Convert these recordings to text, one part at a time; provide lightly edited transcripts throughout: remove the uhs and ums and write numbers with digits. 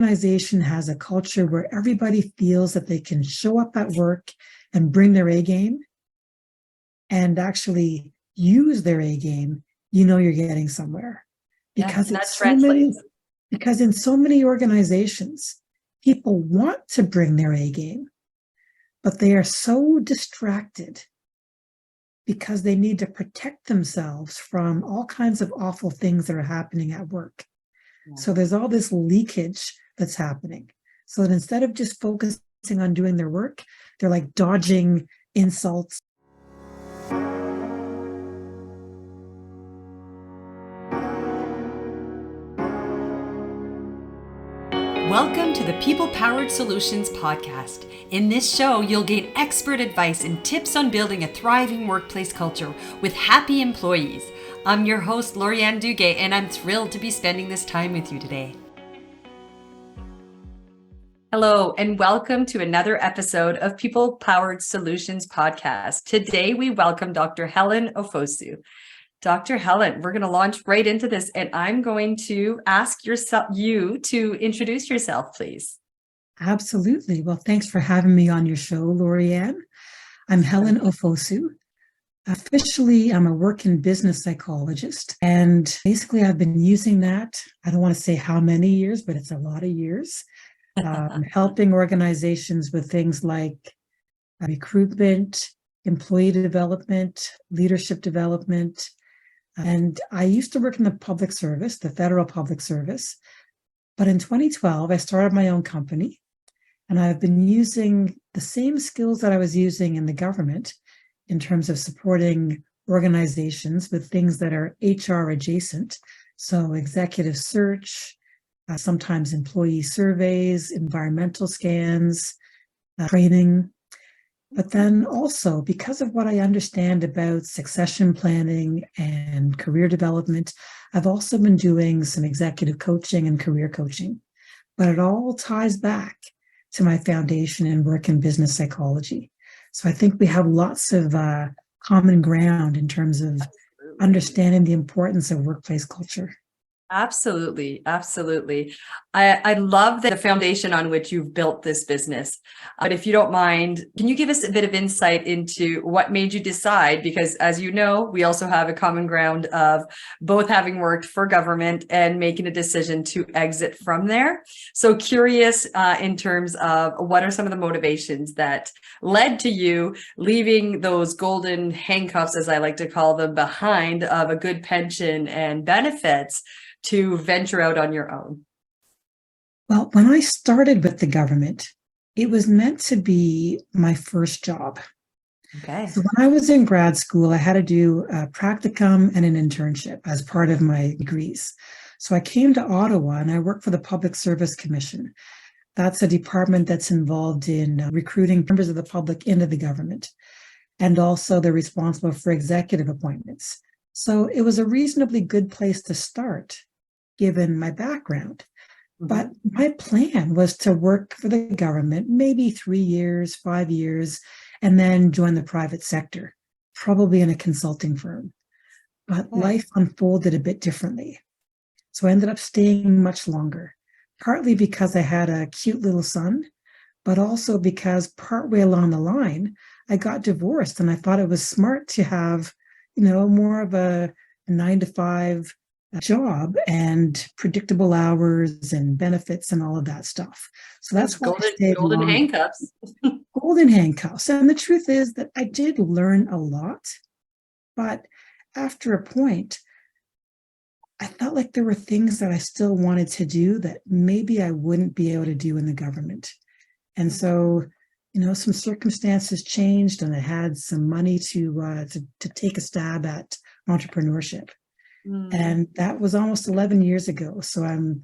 organization has a culture where everybody feels that they can show up at work and bring their A game and actually use their A game, you're getting somewhere. Because because in so many organizations, people want to bring their A game, but they are so distracted because they need to protect themselves from all kinds of awful things that are happening at work. Yeah. So there's all this leakage that's happening. So that instead of just focusing on doing their work, they're like dodging insults. Welcome to the People Powered Solutions podcast. In this show, you'll gain expert advice and tips on building a thriving workplace culture with happy employees. I'm your host, Lorianne Duguay, and I'm thrilled to be spending this time with you today. Hello, and welcome to another episode of People Powered Solutions podcast. Today, we welcome Dr. Helen Ofosu. Dr. Helen, we're going to launch right into this, and I'm going to ask you to introduce yourself, please. Absolutely. Well, thanks for having me on your show, Lorianne. I'm Helen Ofosu. Officially, I'm a work and business psychologist, and basically I've been using that. I don't want to say how many years, but it's a lot of years, helping organizations with things like recruitment, employee development, leadership development. And I used to work in the public service, the federal public service. But in 2012, I started my own company, and I've been using the same skills that I was using in the government in terms of supporting organizations with things that are HR adjacent. So executive search, sometimes employee surveys, environmental scans, training. But then also, because of what I understand about succession planning and career development, I've also been doing some executive coaching and career coaching. But it all ties back to my foundation in work and business psychology. So I think we have lots of common ground in terms of understanding the importance of workplace culture. Absolutely. Absolutely. I love the foundation on which you've built this business. But if you don't mind, can you give us a bit of insight into what made you decide? Because as you know, we also have a common ground of both having worked for government and making a decision to exit from there. So curious in terms of what are some of the motivations that led to you leaving those golden handcuffs, as I like to call them, behind of a good pension and benefits to venture out on your own? Well, when I started with the government, it was meant to be my first job. Okay. So when I was in grad school, I had to do a practicum and an internship as part of my degrees. So I came to Ottawa and I worked for the Public Service Commission. That's a department that's involved in recruiting members of the public into the government. And also they're responsible for executive appointments. So it was a reasonably good place to start, given my background. But my plan was to work for the government, maybe 3 years, 5 years, and then join the private sector, probably in a consulting firm. But life unfolded a bit differently. So I ended up staying much longer, partly because I had a cute little son, but also because partway along the line, I got divorced and I thought it was smart to have, more of a 9-to-5 job and predictable hours and benefits and all of that stuff. So that's why I stayed golden handcuffs. Golden handcuffs. And the truth is that I did learn a lot, but after a point, I felt like there were things that I still wanted to do that maybe I wouldn't be able to do in the government. And so, some circumstances changed, and I had some money to take a stab at entrepreneurship. And that was almost 11 years ago. So I'm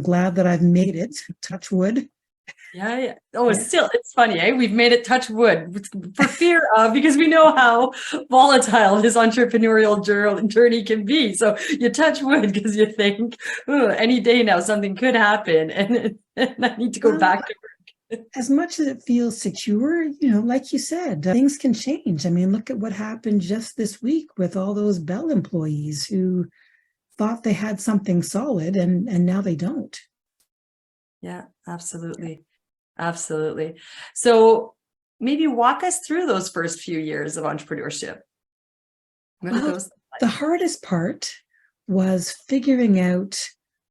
glad that I've made it, touch wood. Yeah. Oh, still, it's funny, eh? We've made it, touch wood, for fear of, because we know how volatile this entrepreneurial journey can be. So you touch wood because you think, any day now something could happen and I need to go back to work. As much as it feels secure, like you said, things can change. I mean, look at what happened just this week with all those Bell employees who thought they had something solid and now they don't. Yeah, absolutely. Absolutely. So maybe walk us through those first few years of entrepreneurship. What did Well, those look the like? hardest part was figuring out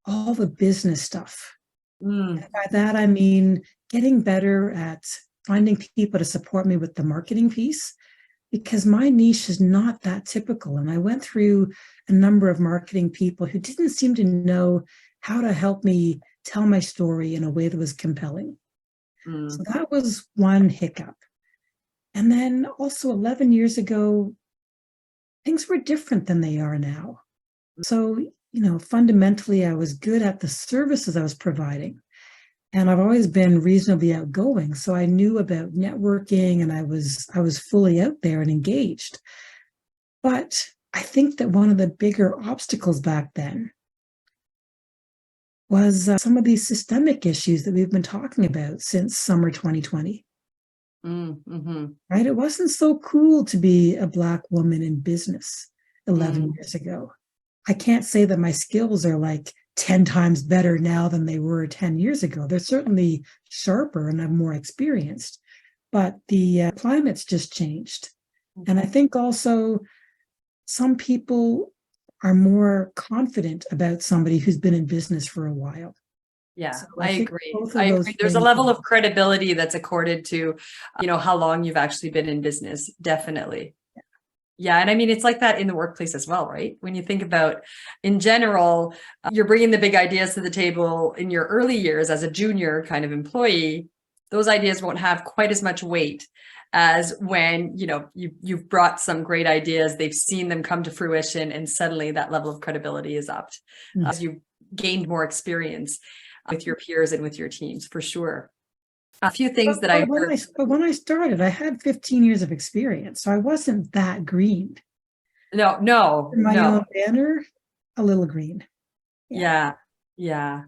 all the business stuff. Mm, By that, I mean getting better at finding people to support me with the marketing piece, because my niche is not that typical. And I went through a number of marketing people who didn't seem to know how to help me tell my story in a way that was compelling. So mm, that was one hiccup. And then also 11 years ago, things were different than they are now. So, fundamentally, I was good at the services I was providing. And I've always been reasonably outgoing. So I knew about networking and I was fully out there and engaged. But I think that one of the bigger obstacles back then was some of these systemic issues that we've been talking about since summer 2020, mm, right? It wasn't so cool to be a Black woman in business 11 mm, years ago. I can't say that my skills are like 10 times better now than they were 10 years ago. They're certainly sharper and I'm more experienced, but the climate's just changed. And I mm. think also some people are more confident about somebody who's been in business for a while. Yeah, So I I think agree. both I of those agree. There's a things. level of credibility that's accorded to, how long you've actually been in business. Definitely. Yeah. And I mean, it's like that in the workplace as well, right? When you think about in general, you're bringing the big ideas to the table in your early years as a junior kind of employee. Those ideas won't have quite as much weight as when, you've brought some great ideas, they've seen them come to fruition, and suddenly that level of credibility is upped Mhm. as you gained more experience with your peers and with your teams, for sure. A few things But, that I but when heard. I but when I started, I had 15 years of experience, so I wasn't that green. No, no, In my no. own banner, a little green. Yeah. Yeah.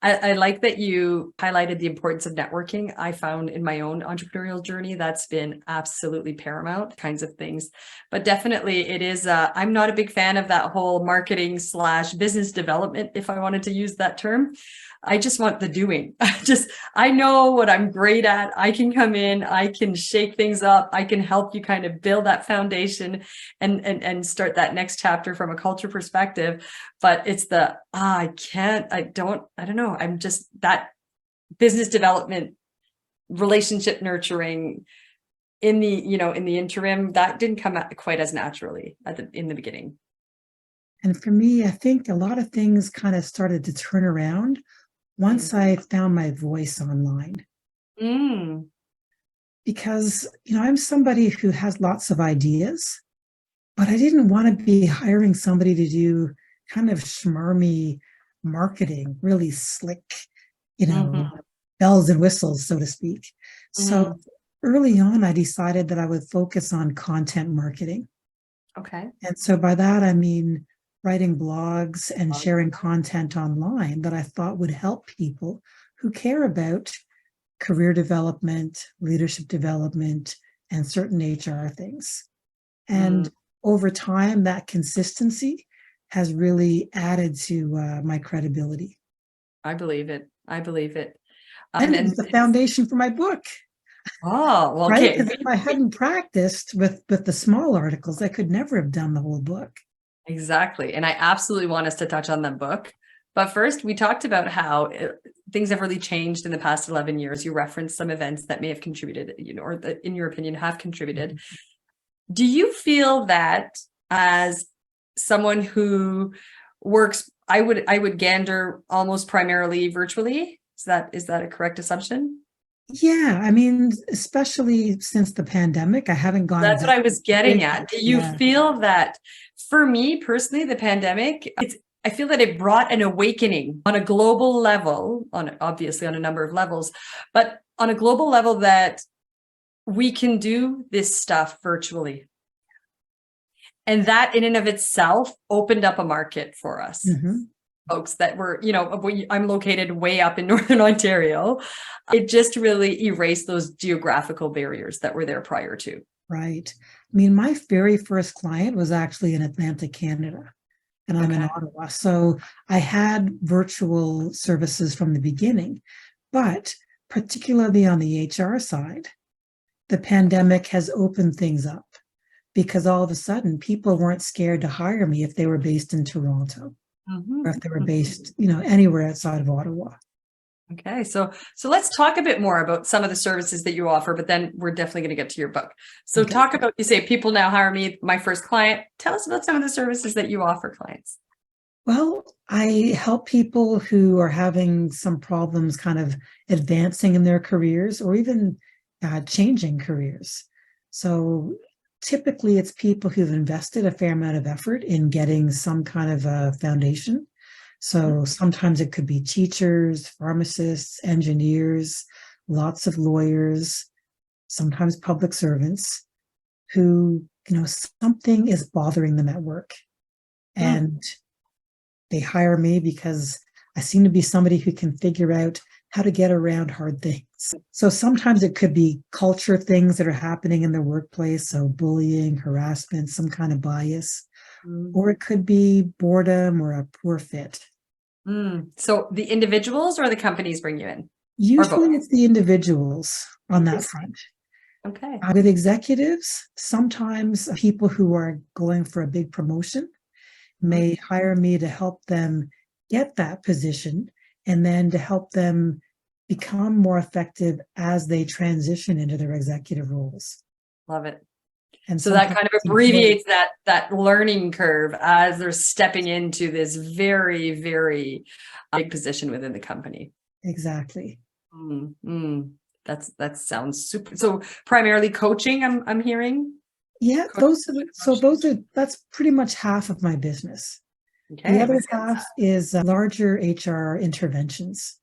Yeah. I like that you highlighted the importance of networking. I found in my own entrepreneurial journey, that's been absolutely paramount kinds of things. But definitely it is, I'm not a big fan of that whole marketing slash business development, if I wanted to use that term. I just want the doing. I know what I'm great at. I can come in, I can shake things up. I can help you kind of build that foundation and start that next chapter from a culture perspective. But it's I don't know. I'm just that business development, relationship nurturing in the interim, that didn't come out quite as naturally in the beginning. And for me, I think a lot of things kind of started to turn around Mm. once I found my voice online. Mm. Because, I'm somebody who has lots of ideas, but I didn't want to be hiring somebody to do kind of schmarmy marketing, really slick, you know, Mhm. bells and whistles, so to speak. So Mhm. early on, I decided that I would focus on content marketing. Okay. And so by that, I mean writing blogs and sharing content online that I thought would help people who care about career development, leadership development, and certain HR things. Mm. And over time, that consistency has really added to my credibility. I believe it. I believe it. And it was And the it's, foundation for my book, well, right? okay. Because if I hadn't practiced with the small articles, I could never have done the whole book. Exactly. And I absolutely want us to touch on the book. But first, we talked about how things have really changed in the past 11 years. You referenced some events that may have contributed, or that, in your opinion, have contributed. Do you feel that as someone who works, I would gander almost primarily virtually? Is that a correct assumption? Yeah, I mean, especially since the pandemic, I haven't gone That's what back. I was getting at. Do you Yeah, feel that for me personally, the pandemic, I feel that it brought an awakening on a global level, obviously on a number of levels, but on a global level that we can do this stuff virtually. And that in and of itself opened up a market for us. hmm, Folks that were, I'm located way up in Northern Ontario. It just really erased those geographical barriers that were there prior to. right. I mean, my very first client was actually in Atlantic Canada, and I'm in Okay. Ottawa. So I had virtual services from the beginning. But particularly on the HR side, the pandemic has opened things up because all of a sudden people weren't scared to hire me if they were based in Toronto or if they were based, anywhere outside of Ottawa. Okay, so let's talk a bit more about some of the services that you offer, but then we're definitely going to get to your book. So Okay. talk about, you say people now hire me, my first client. Tell us about some of the services that you offer clients. Well, I help people who are having some problems kind of advancing in their careers or even changing careers. So typically it's people who've invested a fair amount of effort in getting some kind of a foundation. So sometimes it could be teachers, pharmacists, engineers, lots of lawyers, sometimes public servants who, something is bothering them at work. And they hire me because I seem to be somebody who can figure out how to get around hard things. So sometimes it could be culture things that are happening in the workplace. So bullying, harassment, some kind of bias. Or it could be boredom or a poor fit. So the individuals or the companies bring you in? Usually it's the individuals on that front. Okay. With executives, sometimes people who are going for a big promotion may hire me to help them get that position and then to help them become more effective as they transition into their executive roles. Love it. And so that kind of abbreviates that learning curve as they're stepping into this very, very big position within the company. Exactly. That sounds super. So primarily coaching, I'm hearing. Yeah, that's pretty much half of my business. Okay. The other half is larger HR interventions.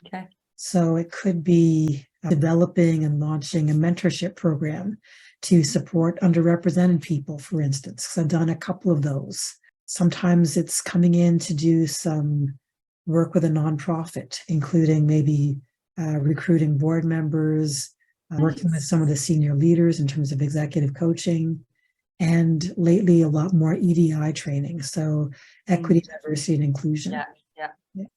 Okay. So it could be developing and launching a mentorship program to support underrepresented people, for instance. So I've done a couple of those. Sometimes it's coming in to do some work with a nonprofit, including maybe recruiting board members, working with some of the senior leaders in terms of executive coaching, and lately a lot more EDI training. So equity, diversity, and inclusion. Yeah.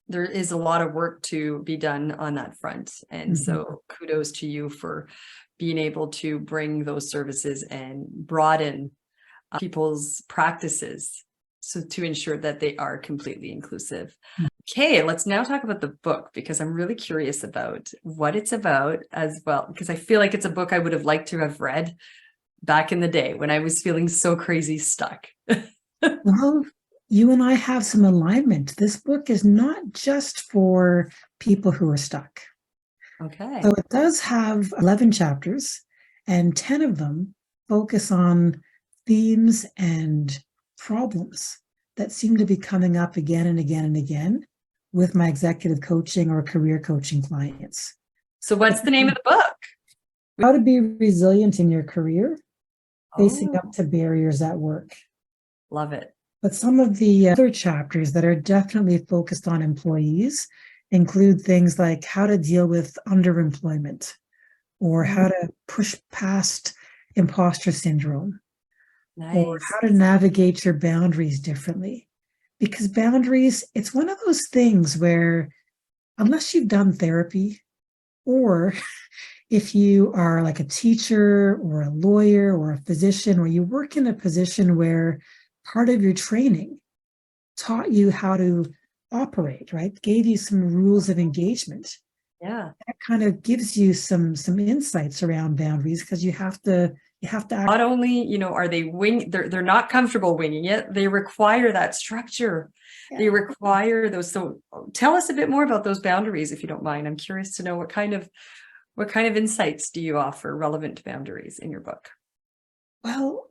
There is a lot of work to be done on that front. And so kudos to you for being able to bring those services and broaden people's practices so to ensure that they are completely inclusive. Okay, let's now talk about the book because I'm really curious about what it's about as well, because I feel like it's a book I would have liked to have read back in the day when I was feeling so crazy stuck. Well, you and I have some alignment. This book is not just for people who are stuck. Okay. So it does have 11 chapters, and 10 of them focus on themes and problems that seem to be coming up again and again and again with my executive coaching or career coaching clients. So what's the name of the book? How to be resilient in your career, facing up to barriers at work. Love it. But some of the other chapters that are definitely focused on employees include things like how to deal with underemployment or how to push past imposter syndrome or how to navigate your boundaries differently. Because boundaries, it's one of those things where unless you've done therapy or if you are like a teacher or a lawyer or a physician or you work in a position where part of your training taught you how to operate, right? Gave you some rules of engagement. Yeah. That kind of gives you some insights around boundaries because you have to act. Not only, are they they're not comfortable winging it. They require that structure. Yeah. They require those. So tell us a bit more about those boundaries, if you don't mind. I'm curious to know what kind of insights do you offer relevant to boundaries in your book? Well,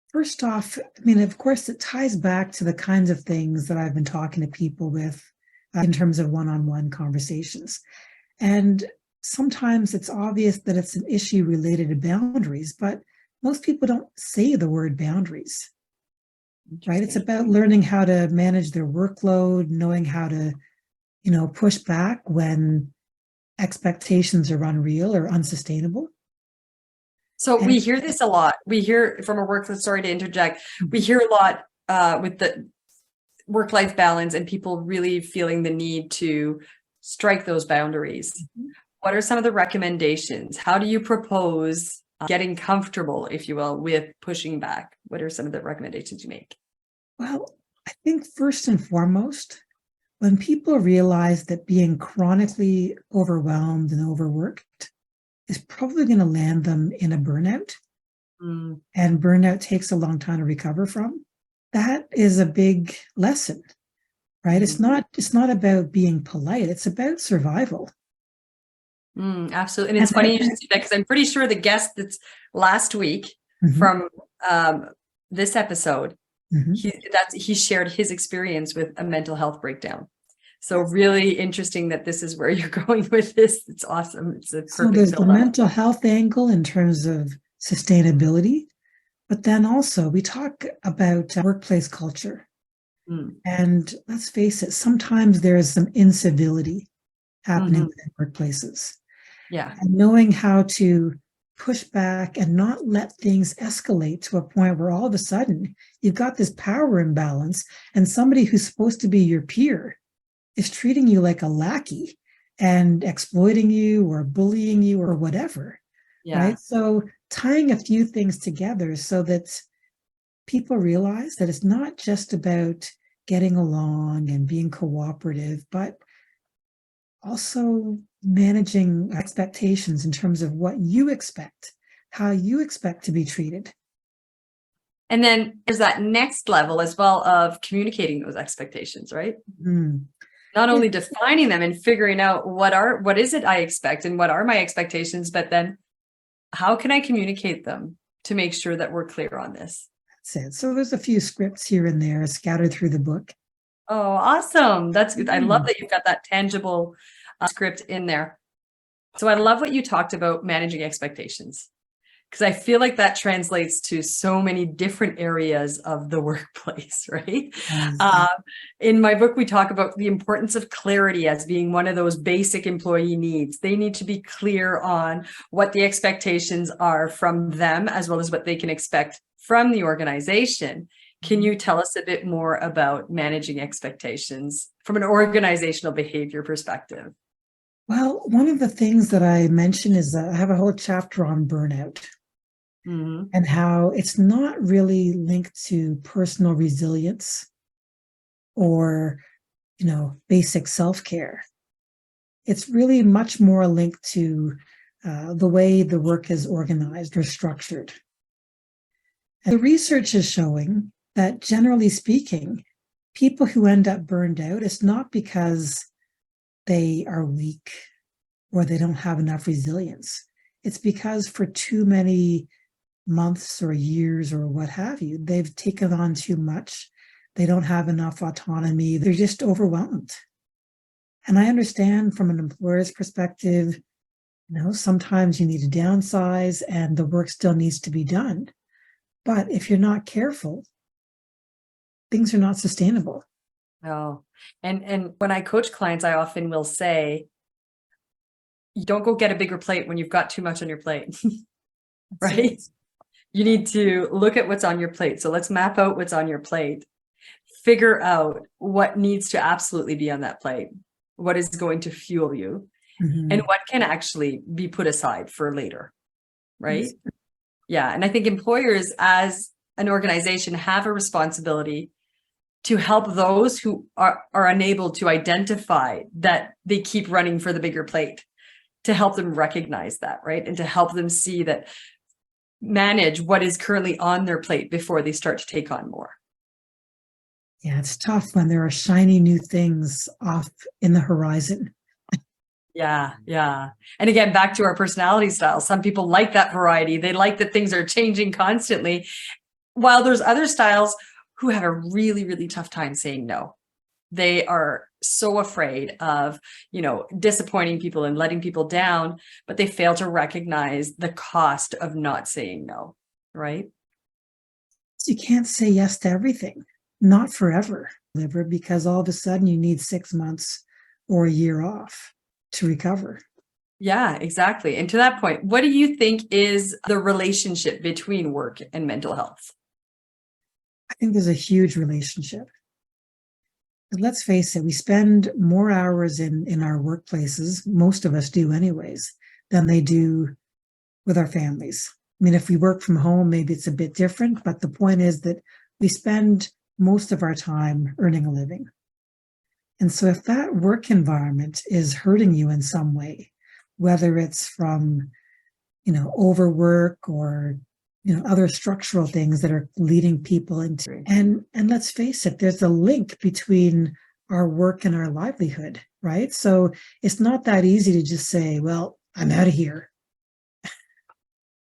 first off, of course, it ties back to the kinds of things that I've been talking to people with in terms of one-on-one conversations. And sometimes it's obvious that it's an issue related to boundaries, but most people don't say the word boundaries, right? It's about learning how to manage their workload, knowing how to, push back when expectations are unreal or unsustainable. So we hear this a lot. We hear from a workplace, sorry to interject, we hear a lot with the work-life balance and people really feeling the need to strike those boundaries. Mhm. What are some of the recommendations? How do you propose getting comfortable, if you will, with pushing back? What are some of the recommendations you make? Well, I think first and foremost, when people realize that being chronically overwhelmed and overworked is probably going to land them in a burnout, Mm, and burnout takes a long time to recover from, that is a big lesson, right? mhm. It's not about being polite, it's about survival. Absolutely. And And it's funny you should say that because I'm pretty sure the guest that's last week Mhm, from this episode, mhm. he shared his experience with a mental health breakdown. So Yes. really interesting that this is where you're going with this. It's awesome. It's a So perfect there's the build up. mental health angle in terms of sustainability, but then also we talk about workplace culture. Mm, And let's face it, sometimes there is some incivility happening mhm. within workplaces. Yeah. And knowing how to push back and not let things escalate to a point where all of a sudden you've got this power imbalance and somebody who's supposed to be your peer is treating you like a lackey and exploiting you or bullying you or whatever, Yeah. right? So tying a few things together so that people realize that it's not just about getting along and being cooperative, but also managing expectations in terms of what you expect, how you expect to be treated. And then there's that next level as well of communicating those expectations, right? Mm. Not Yeah. only defining them and figuring out what is it I expect and what are my expectations, but then how can I communicate them to make sure that we're clear on this? That's it. So there's a few scripts here and there scattered through the book. Oh, awesome. That's good. I love Mm. that you've got that tangible script in there. So I love what you talked about managing expectations because I feel like that translates to so many different areas of the workplace, right? Yes. Um, in my book, we talk about the importance of clarity as being one of those basic employee needs. They need to be clear on what the expectations are from them, as well as what they can expect from the organization. Can you tell us a bit more about managing expectations from an organizational behavior perspective? Well, one of the things that I mentioned is that I have a whole chapter on burnout Mhm. and how it's not really linked to personal resilience or, basic self-care. It's really much more linked to the way the work is organized or structured. And the research is showing that generally speaking, people who end up burned out, it's not because they are weak or they don't have enough resilience. It's because for too many months or years or what have you, they've taken on too much. They don't have enough autonomy. They're just overwhelmed. And I understand from an employer's perspective, sometimes you need to downsize and the work still needs to be done. But if you're not careful, things are not sustainable. Oh, and when I coach clients, I often will say, you don't go get a bigger plate when you've got too much on your plate, That's right? it. You need to look at what's on your plate. So let's map out what's on your plate, figure out what needs to absolutely be on that plate, what is going to fuel you, and Mhm. what can actually be put aside for later, right? Yes. Yeah. And I think employers, as an organization, have a responsibility to help those who are unable to identify that they keep running for the bigger plate, to help them recognize that, right? And to help them see that, manage what is currently on their plate before they start to take on more. Yeah, it's tough when there are shiny new things off in the horizon. Yeah, yeah. And again, back to our personality styles. Some people like that variety. They like that things are changing constantly, while there's other styles who have a really, really tough time saying no. They are so afraid of, disappointing people and letting people down, but they fail to recognize the cost of not saying no, right? You can't say yes to everything, not forever, liver, because all of a sudden you need 6 months or a year off to recover. Yeah, exactly. And to that point, what do you think is the relationship between work and mental health? I think there's a huge relationship. let's face it, we spend more hours in our workplaces, most of us do anyways, than they do with our families. I mean, if we work from home, maybe it's a bit different, but the point is that we spend most of our time earning a living. And so if that work environment is hurting you in some way, whether it's from, overwork or, other structural things that are leading people into, and let's face it, there's a link between our work and our livelihood, right? So it's not that easy to just say, well, I'm out of here. I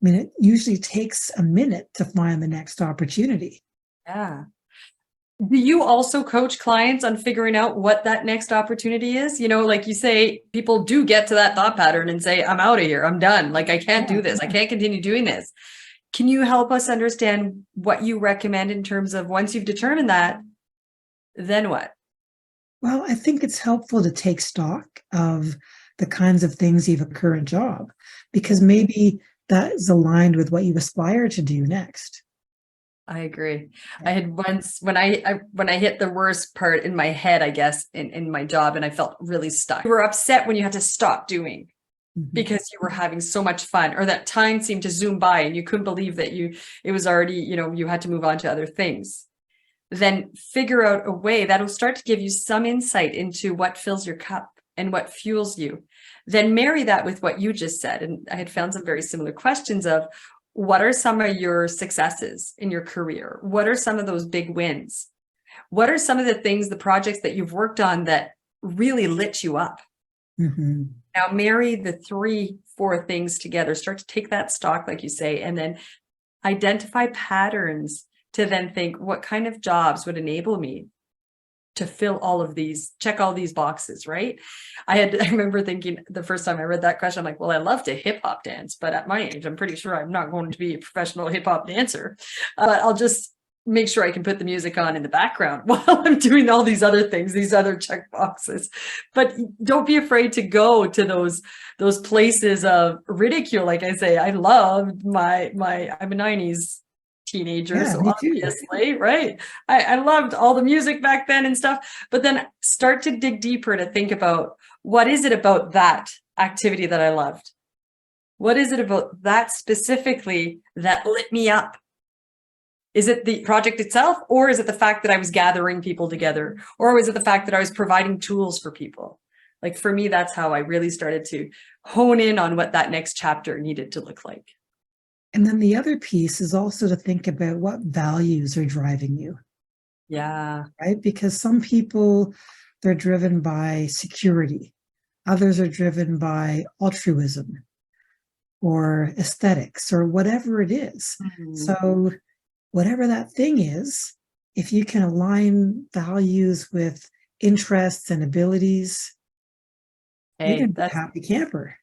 mean, it usually takes a minute to find the next opportunity. Yeah. Do you also coach clients on figuring out what that next opportunity is? Like you say, people do get to that thought pattern and say, I'm out of here. I'm done. Like, I can't do this. I can't continue doing this. Can you help us understand what you recommend in terms of once you've determined that, then what? Well, I think it's helpful to take stock of the kinds of things you've a current job, because maybe that is aligned with what you aspire to do next. I agree. I had once when I hit the worst part in my head, I guess, in my job, and I felt really stuck. You were upset when you had to stop doing because you were having so much fun, or that time seemed to zoom by and you couldn't believe that it was already, you had to move on to other things. Then figure out a way that'll start to give you some insight into what fills your cup and what fuels you. Then marry that with what you just said. And I had found some very similar questions of, what are some of your successes in your career? What are some of those big wins? What are some of the things, the projects that you've worked on that really lit you up? Now marry the 3-4 things together, start to take that stock, like you say, and then identify patterns to then think, what kind of jobs would enable me to fill all of these, check all these boxes, right? I remember thinking the first time I read that question, I'm like, well, I love to hip hop dance, but at my age, I'm pretty sure I'm not going to be a professional hip hop dancer. But I'll just make sure I can put the music on in the background while I'm doing all these other things, these other check boxes. But don't be afraid to go to those places of ridicule. Like I say, I loved I'm a 90s teenager, so obviously, right? I loved all the music back then and stuff, but then start to dig deeper to think about, what is it about that activity that I loved? What is it about that specifically that lit me up? Is it the project itself, or is it the fact that I was gathering people together, or was it the fact that I was providing tools for people? Like for me, that's how I really started to hone in on what that next chapter needed to look like. And then the other piece is also to think about what values are driving you. Yeah. Right? Because some people, they're driven by security. Others are driven by altruism or aesthetics or whatever it is. So whatever that thing is, if you can align values with interests and abilities, you're going to be a happy camper.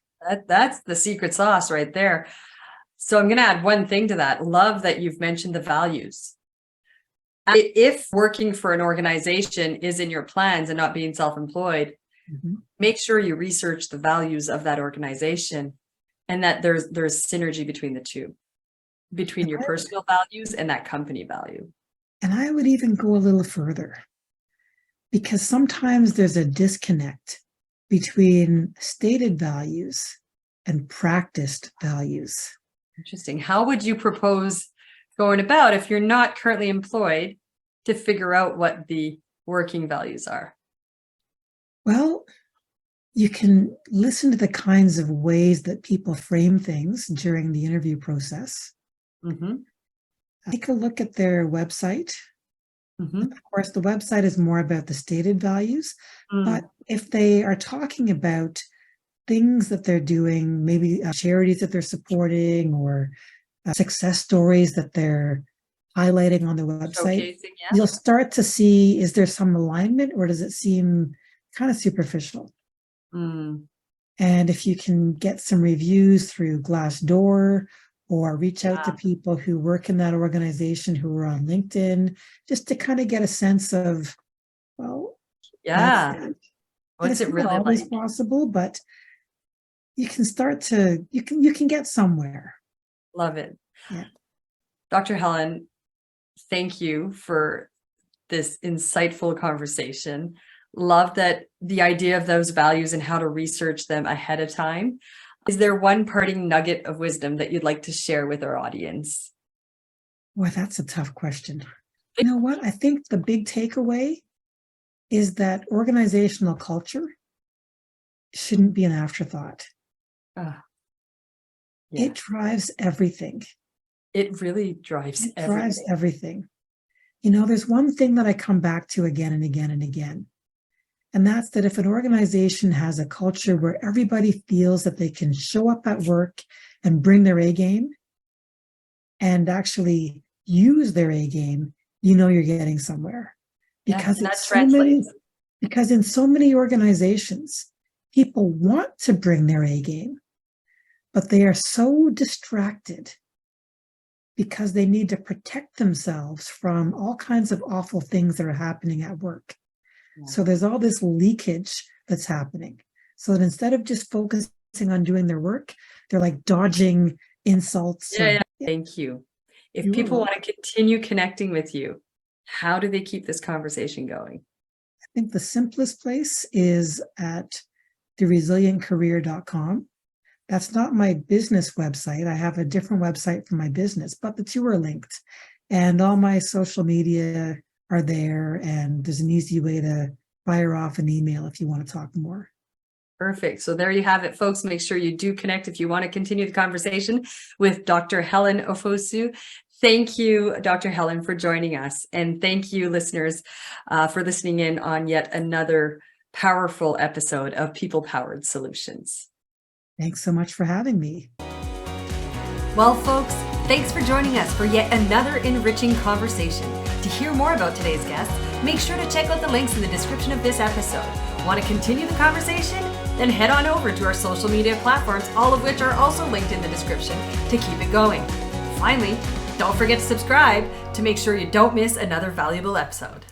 That's the secret sauce right there. So I'm going to add one thing to that. Love that you've mentioned the values. If working for an organization is in your plans and not being self-employed, make sure you research the values of that organization, and that there's synergy between the two, between your personal values and that company value. And I would even go a little further, because sometimes there's a disconnect between stated values and practiced values. Interesting. How would you propose going about, if you're not currently employed, to figure out what the working values are? Well, you can listen to the kinds of ways that people frame things during the interview process. Take a look at their website. Of course, the website is more about the stated values, but if they are talking about things that they're doing, maybe charities that they're supporting, or success stories that they're highlighting on the website, you'll start to see, is there some alignment, or does it seem kind of superficial? And if you can get some reviews through Glassdoor, or reach out to people who work in that organization who are on LinkedIn, just to kind of get a sense of, well, what's it really always like? Possible, but you can start to, you can get somewhere. Love it. Yeah. Dr. Helen, thank you for this insightful conversation. Love that the idea of those values and how to research them ahead of time. Is there one parting nugget of wisdom that you'd like to share with our audience? Well, that's a tough question. You know what? I think the big takeaway is that organizational culture shouldn't be an afterthought. Yeah. It drives everything. It really drives It drives everything. everything. You know, there's one thing that I come back to again and again and again. And that's that if an organization has a culture where everybody feels that they can show up at work and bring their A game and actually use their A game, you know you're getting somewhere. Because and that it's so many, translates. because in so many organizations, people want to bring their A game, but they are so distracted because they need to protect themselves from all kinds of awful things that are happening at work. Yeah. So there's all this leakage that's happening. So that instead of just focusing on doing their work, they're like dodging insults. Yeah. Thank you. If You are people welcome. want to continue connecting with you, how do they keep this conversation going? I think the simplest place is at theresilientcareer.com. That's not my business website. I have a different website for my business, but the two are linked. And all my social media are there. And there's an easy way to fire off an email if you want to talk more. Perfect. So there you have it, folks. Make sure you do connect if you want to continue the conversation with Dr. Helen Ofosu. Thank you, Dr. Helen, for joining us. And thank you, listeners, for listening in on yet another powerful episode of People Powered Solutions. Thanks so much for having me. Well, folks, thanks for joining us for yet another enriching conversation. To hear more about today's guests, make sure to check out the links in the description of this episode. Want to continue the conversation? Then head on over to our social media platforms, all of which are also linked in the description, to keep it going. Finally, don't forget to subscribe to make sure you don't miss another valuable episode.